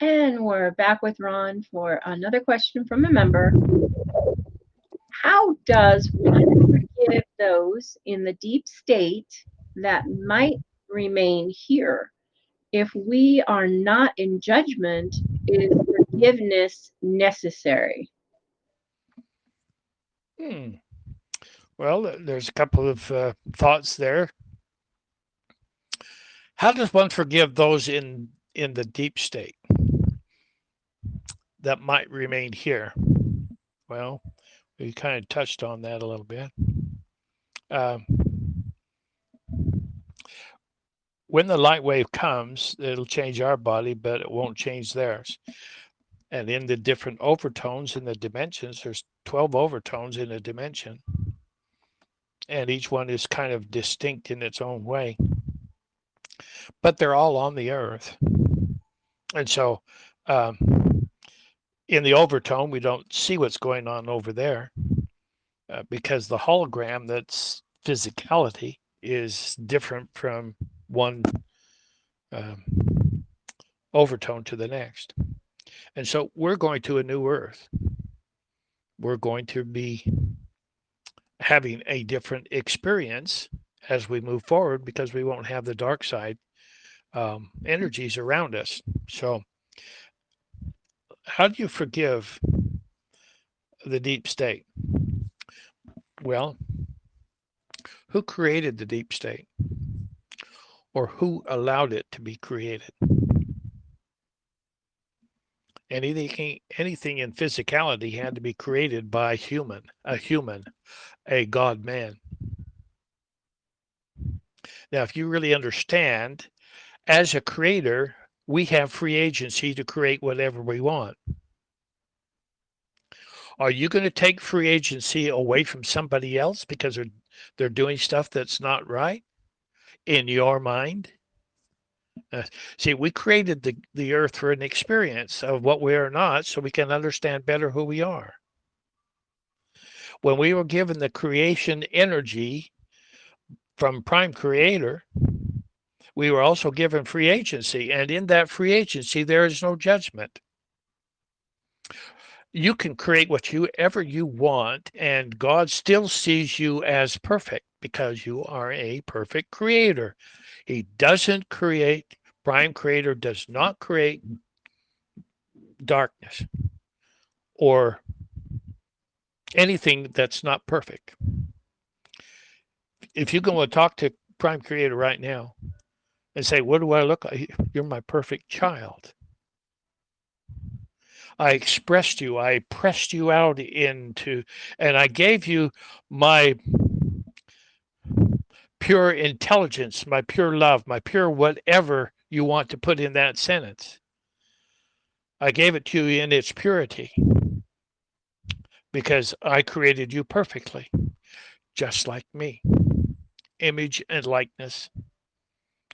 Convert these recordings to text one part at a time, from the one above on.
And we're back with Ron for another question from a member. How does one forgive those in the deep state that might remain here? If we are not in judgment, is forgiveness necessary? Hmm. Well, there's a couple of thoughts there. How does one forgive those in the deep state that might remain here? Well, we kind of touched on that a little bit. Uh, when the light wave comes, it'll change our body, but it won't change theirs. And in the different overtones in the dimensions, there's 12 overtones in a dimension, and each one is kind of distinct in its own way, but they're all on the earth. And so um, in the overtone, we don't see what's going on over there because the hologram that's physicality is different from one um, overtone to the next. And so we're going to a new earth. We're going to be having a different experience as we move forward because we won't have the dark side energies around us. So, how do you forgive the deep state? Well, who created the deep state or who allowed it to be created? Anything in physicality had to be created by human, a God man. Now, if you really understand, as a creator, we have free agency to create whatever we want. Are you going to take free agency away from somebody else because they're doing stuff that's not right in your mind? Uh, See, we created the earth for an experience of what we are not so we can understand better who we are. When we were given the creation energy from Prime Creator, we were also given free agency. And in that free agency, there is no judgment. You can create whatever you want, and God still sees you as perfect because you are a perfect creator. He doesn't create, Prime Creator does not create darkness or anything that's not perfect. If you go and talk to Prime Creator right now and say, "What do I look like?" You're my perfect child. I expressed you, I pressed you out into, and I gave you my pure intelligence, my pure love, my pure whatever you want to put in that sentence. I gave it to you in its purity because I created you perfectly, just like me. Image and likeness.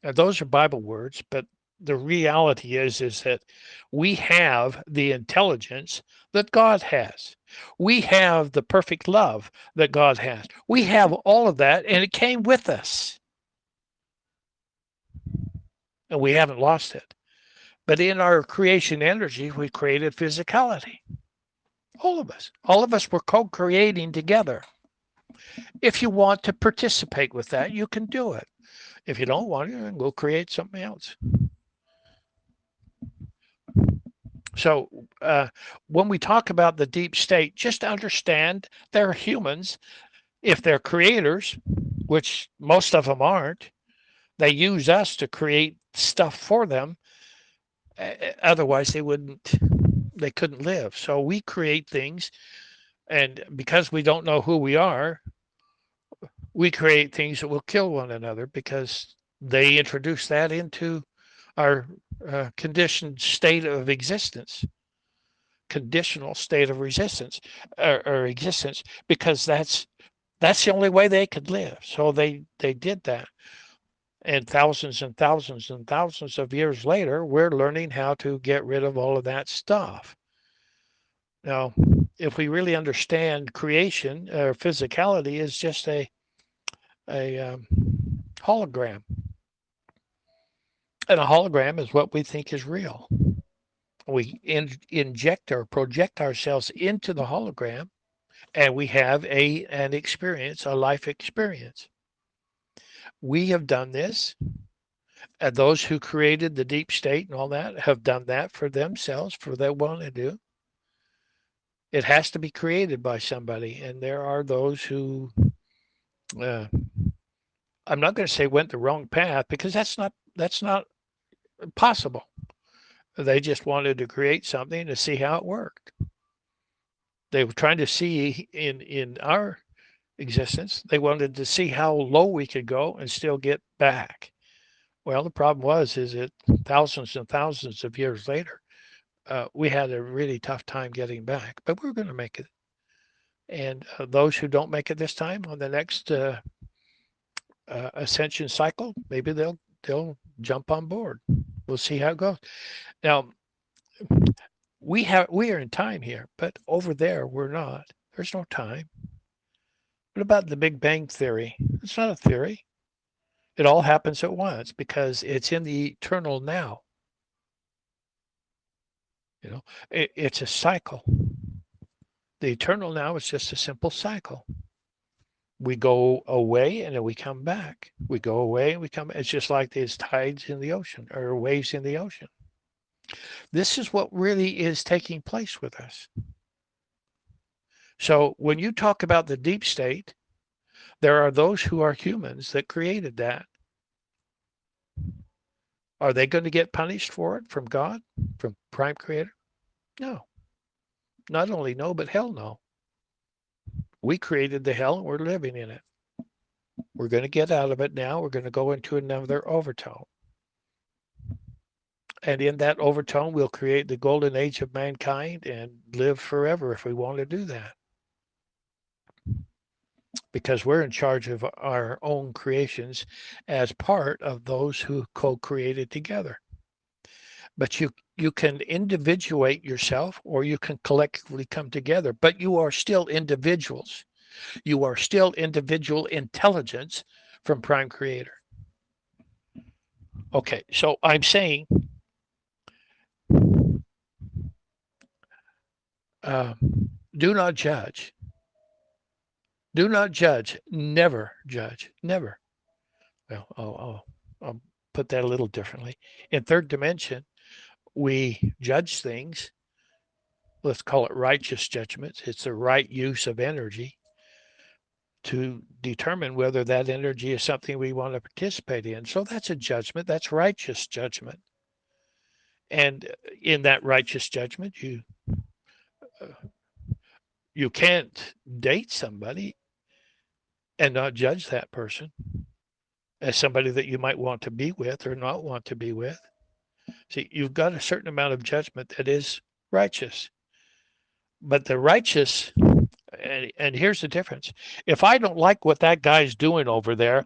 And those are Bible words, but the reality is that we have the intelligence that God has. We have the perfect love that God has. We have all of that, and it came with us, and we haven't lost it. But in our creation energy, we created physicality. All of us were co creating together. If you want to participate with that, you can do it. If you don't want to, go create something else. So, when we talk about the deep state, just understand they're humans. If they're creators, which most of them aren't, they use us to create stuff for them. Otherwise, they couldn't live. So we create things, and because we don't know who we are, we create things that will kill one another because they introduce that into our conditioned state of existence, conditional state of resistance or existence, because that's the only way they could live. So they did that. And thousands and thousands and thousands of years later, we're learning how to get rid of all of that stuff. Now, if we really understand creation, physicality is just a hologram, and a hologram is what we think is real. We inject or project ourselves into the hologram, and we have an experience, a life experience. We have done this, and those who created the deep state and all that have done that for themselves, for they want to do. It has to be created by somebody, and there are those who, uh, I'm not going to say went the wrong path, because that's not possible. They just wanted to create something to see how it worked. They were trying to see in our existence, they wanted to see how low we could go and still get back. Well, the problem is that thousands and thousands of years later, we had a really tough time getting back, but we're going to make it. And those who don't make it this time on the next ascension cycle, maybe they'll jump on board. We'll see how it goes. Now, we are in time here, but over there we're not. There's no time. What about the Big Bang Theory? It's not a theory. It all happens at once because it's in the eternal now. You know, it's a cycle. The eternal now is just a simple cycle. We go away and then we come back. We go away and we come. It's just like these tides in the ocean or waves in the ocean. This is what really is taking place with us. So when you talk about the deep state, there are those who are humans that created that. Are they going to get punished for it from God, from Prime Creator? No. Not only no, but hell no. We created the hell and we're living in it. We're going to get out of it now. We're going to go into another overtone. And in that overtone, we'll create the golden age of mankind and live forever if we want to do that. Because we're in charge of our own creations as part of those who co-created together. But you can individuate yourself or you can collectively come together, but you are still individuals. You are still individual intelligence from Prime Creator. Okay, so I'm saying do not judge. Do not judge. Never judge. Never. Well, I'll put that a little differently. In third dimension, we judge things. Let's call it righteous judgments. It's the right use of energy to determine whether that energy is something we want to participate in. So that's a judgment. That's righteous judgment. And in that righteous judgment, you can't date somebody and not judge that person as somebody that you might want to be with or not want to be with. See, you've got a certain amount of judgment that is righteous. But the righteous, and here's the difference. If I don't like what that guy's doing over there,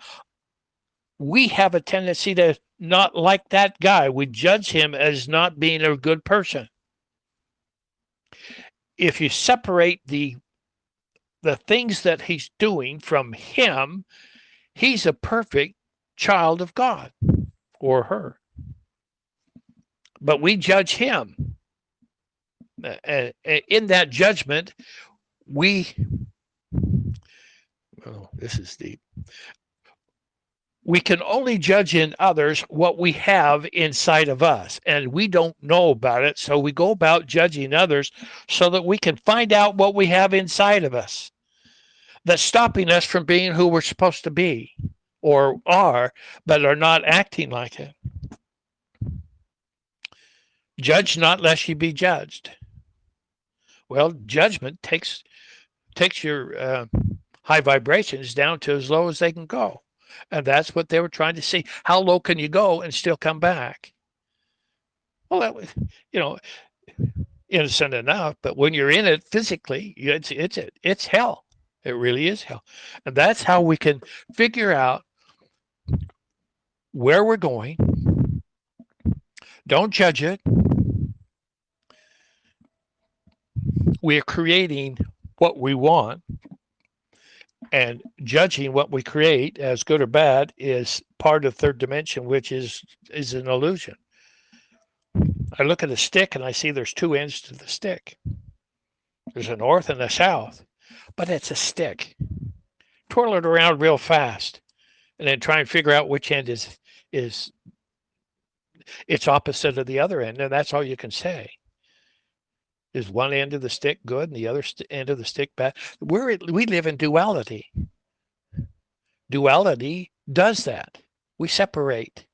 we have a tendency to not like that guy. We judge him as not being a good person. If you separate the things that he's doing from him, he's a perfect child of God or her. But we judge him. In that judgment, this is deep. We can only judge in others what we have inside of us, and we don't know about it, so we go about judging others so that we can find out what we have inside of us that's stopping us from being who we're supposed to be or are, but are not acting like it. Judge not lest ye be judged. Well, judgment takes your high vibrations down to as low as they can go. And that's what they were trying to see. How low can you go and still come back? Well, that was, innocent enough, but when you're in it physically, it's hell. It really is hell. And that's how we can figure out where we're going. Don't judge it. We're creating what we want, and judging what we create as good or bad is part of third dimension, which is an illusion. I look at a stick and I see there's two ends to the stick. There's a north and a south, but it's a stick. Twirl it around real fast, and then try and figure out which end is its opposite of the other end, and that's all you can say. Is one end of the stick good and the other end of the stick bad? We live in duality. Duality does that. We separate,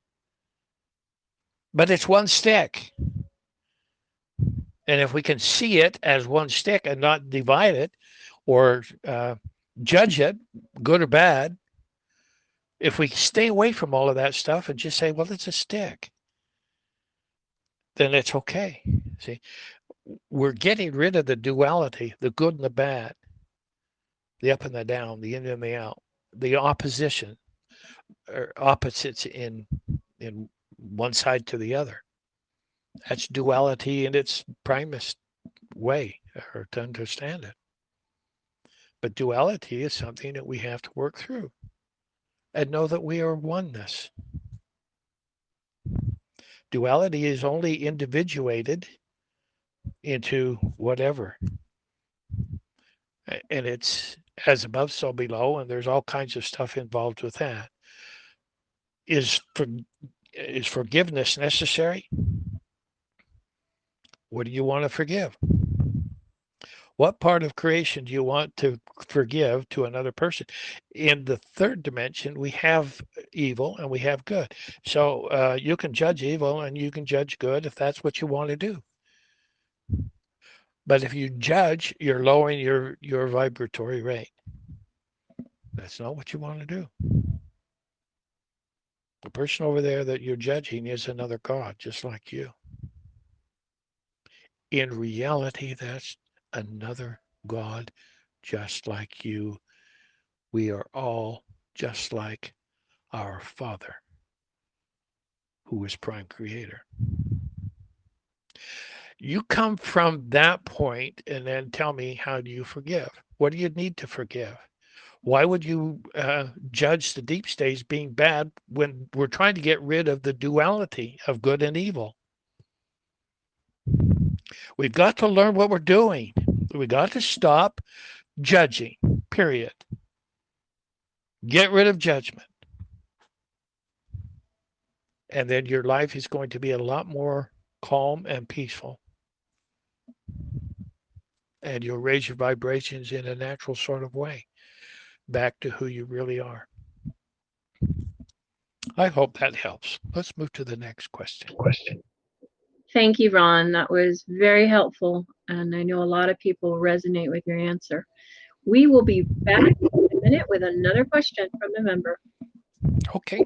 but it's one stick. And if we can see it as one stick and not divide it or judge it, good or bad, if we stay away from all of that stuff and just say, well, it's a stick, then it's okay. See, we're getting rid of the duality, the good and the bad, the up and the down, the in and the out, the opposition or opposites in one side to the other. That's duality in its primest way, or to understand it. But duality is something that we have to work through and know that we are oneness. Duality is only individuated into whatever. And it's as above, so below, and there's all kinds of stuff involved with that. Is forgiveness necessary? What do you want to forgive? What part of creation do you want to forgive to another person? In the third dimension, we have evil and we have good. So you can judge evil and you can judge good if that's what you want to do. But if you judge, you're lowering your vibratory rate. That's not what you want to do. The person over there that you're judging is another God, just like you. In reality, that's another God, just like you. We are all just like our Father, who is prime creator. You come from that point and then tell me, how do you forgive? What do you need to forgive? Why would you judge the deep states being bad when we're trying to get rid of the duality of good and evil? We've got to learn what we're doing. We got to stop judging, period. Get rid of judgment. And then your life is going to be a lot more calm and peaceful. And you'll raise your vibrations in a natural sort of way back to who you really are. I hope that helps. Let's move to the next question. Thank you, Ron. That was very helpful, and I know a lot of people resonate with your answer. We will be back in a minute with another question from a member. Okay.